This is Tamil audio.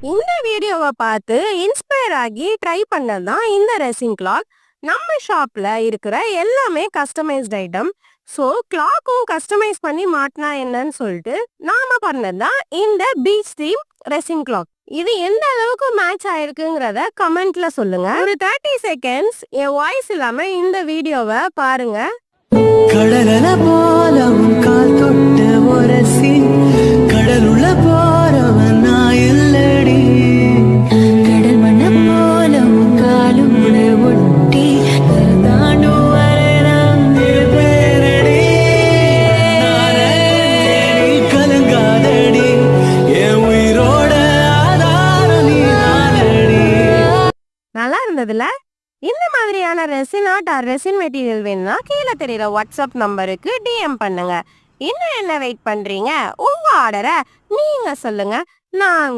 இந்த வீடியோவை பார்த்து இன்ஸ்பயர் ஆகி ட்ரை பண்ணது தான் இந்த ரெசின் கிளாக். நம்ம ஷாப்ல இருக்கிற எல்லாமே கஸ்டமைஸ்ட் ஐட்டம். ஸோ கிளாக்கும் கஸ்டமைஸ் பண்ணி மாட்டினா என்னன்னு சொல்லிட்டு நாம பண்ணது தான் இந்த பீச் தீம் ரெசின் கிளாக். இது எந்த அளவுக்கு மேட்ச் ஆயிருக்குங்கிறத கமெண்ட்ல சொல்லுங்க. ஒரு 30 செகண்ட்ஸ் என் வாய்ஸ் இல்லாம இந்த வீடியோவை பாருங்க. கடலல போல உன் கால் தொட்டு உரசி கடலுள்ள போறவன் நான் இல்லடி. கடல் மண்ண போல உன் காலுட ஒட்டி தாண்டு வரலாம் பேரடி. கலங்காதடி என் உயிரோட ஆதாரம் நீ நானடி. நல்லா இருந்ததுல? இந்த மாதிரியான resin art or resin material வேணும்னா கீழே தெரியுற வாட்ஸ்அப் நம்பருக்கு டிஎம் பண்ணுங்க. இன்னும் என்ன வெயிட் பண்றீங்க? உங்க ஆர்டரை நீங்க சொல்லுங்க. நான்